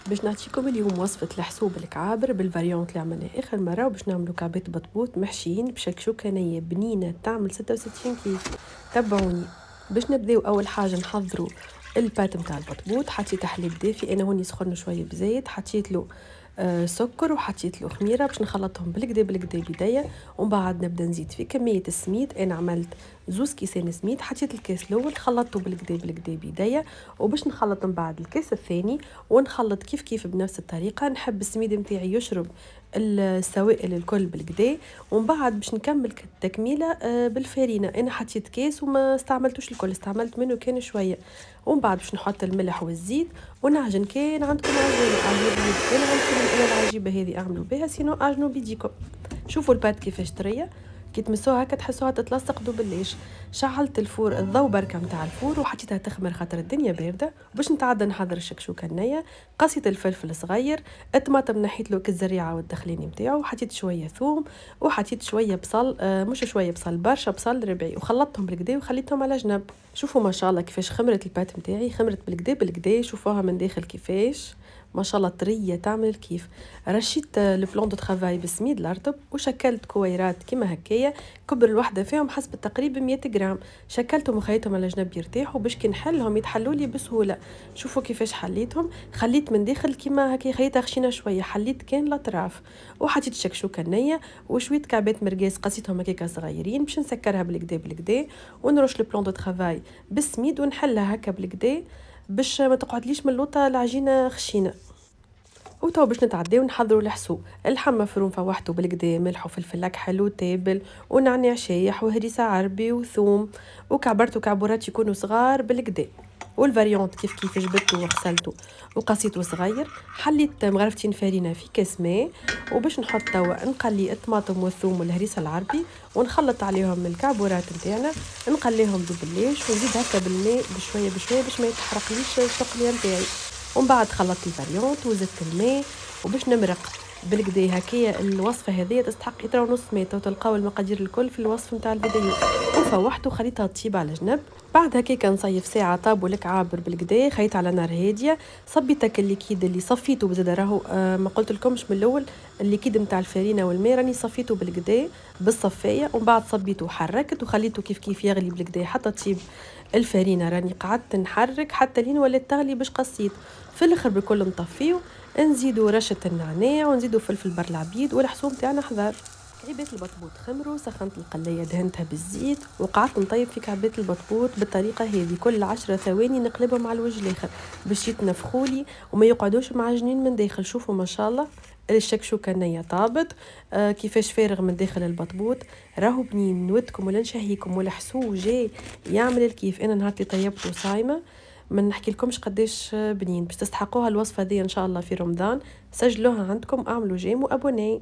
باش نعطيكم اليوم وصفة الحسوب الكعابر بالفاريونت اللي عملناه آخر مرة، وباش نعملوا كعبات بطبوط محشيين بشكشوكة نية بنينة تعمل 66 كيف. تبعوني. باش نبداو أول حاجة نحضروا البات متاع البطبوط. حطيت حليب دافي، أنا هوني سخن شوية بزيت، حطيت له سكر وحطيت له خميره باش نخلطهم بالكدا بالكدا بدايه. ومن بعد نبدا نزيد في كميه السميد. انا عملت زوز كيسان سميد، حطيت الكاس الاول خلطته بالكدا بالكدا بدايه، وباش نخلط من بعد الكاس الثاني ونخلط كيف كيف بنفس الطريقه. نحب السميد متاعي يشرب السوائل الكل بالكدا. ومن بعد باش نكمل التكميله بالفارينه. انا حطيت كاس وما استعملتوش الكل، استعملت منه كان شويه. ومن بعد باش نحط الملح والزيت ونعجن. كان عندكم عجين كان عندكم انا العجيبه هذه اعملوا بها، سينو اعجنوا بيديكم. شوفوا البات كيفاش طريه، كي تمسوها هكا تحسوها تتلصق دوبلاش. شعلت الفور الضو بركه متاع الفور وحطيتها تخمر خاطر الدنيا بارده. باش نتعدى نحضر الشكشوكه النيه، قصيت الفلفل صغير، الطماطم نحيت له كالزريعه والدخليني نتاعو، وحطيت شويه ثوم وحطيت شويه بصل، مش شويه بصل، برشا بصل ربعي، وخلطتهم بالكدا وخليتهم على جنب. شوفوا ما شاء الله كيفاش خمرت البات نتاعي، خمرت بالكدا بالكدا. شوفوها من داخل كيفاش ما شاء الله طريه تعمل كيف. رشيت البلون دو ترافاي بالسميد الارطب وشكلت كويرات كيما هكايا. كبر الوحده فيهم حسب التقريب 100 غرام. شكلتهم وخليتهم على جنب يرتاحوا باش كي نحلهم يتحلوا لي بسهوله. شوفوا كيفاش حليتهم، خليت من داخل كيما هكا خليتها خشينه شويه، حليت كان الاطراف. وحطيت شكشوكه نيه وشويه كعبات مرقاس قصيتهم هكاكا صغيرين باش نسكرها بالكدا بالكدا. ونرش البلون دو ترافاي بالسميد ونحلها هكا بالكدا باش ما تقعدليش من اللوطه العجينه خشينه. وتو باش نتعداو نحضروا الحسوب. اللحم مفروم فوحته بالكدا، ملح وفلفل حلو تابل ونعناع شايح وهريسه عربي وثوم، وكعبرت وكعبورات يكونوا صغار بالكدا. والفاريونت كيف كيف جبته وغسلته وقصيته صغير. حليت مغرفتين فرينه في كاس ماء، وباش نحط توا نقلي الطماطم والثوم والهريسه العربي ونخلط عليهم الكعبورات نتاعنا، نقليهم دوبليش ونزيد هكا بالماء بشويه بشويه باش ما يتحرقليش الشقليه نتاعي. ومن بعد خلطت الفاريونت وزدت الماء وباش نمرق بالكدا هكايا. الوصفه هذه تستحق لتر ونص ماء، تلقاو المقادير الكل في الوصف نتاع الفيديو. وفوحت وخليتها تطيب على جنب. بعد هكاك نصيف ساعه طابوا الكعابر بالكدا، خيط على نار هاديه. صبيت الليكيد اللي صفيته بزاد راهو ما قلت لكمش من الاول، الليكيد نتاع الفارينه والماء راني صفيته بالكدا بالصفايه. ومن بعد صبيته وحركت وخليته كيف كيف يغلي بالكدا حتى تطيب الفارينه. راني قعدت نحرك حتى لين ولات تغلي باش قصيت. في الاخر بكل نطفيه، نزيدو رشه النعناع ونزيدو فلفل برلعبيد والحسوم تاعنا حذار. كعبات البطبوط خمروا، سخنت القلايه دهنتها بالزيت وقعدت نطيب في كعبات البطبوط بالطريقه هذه. كل 10 ثواني نقلبهم على الوجه الاخر باش يتنفخولي وما يقعدوش معجنين من داخل. شوفوا ما شاء الله الشكشوكه نيه طابت كيفاش فارغ من داخل البطبوط. راهو بنين، نودكم ولا نشهيكم ولا حسوه جاي يعمل الكيف. انا نهار اللي طيبته صايمه، ما نحكي لكمش قداش بنين. باش تستحقوها الوصفه دي ان شاء الله في رمضان. سجلوها عندكم، اعملوا جيم وابوني.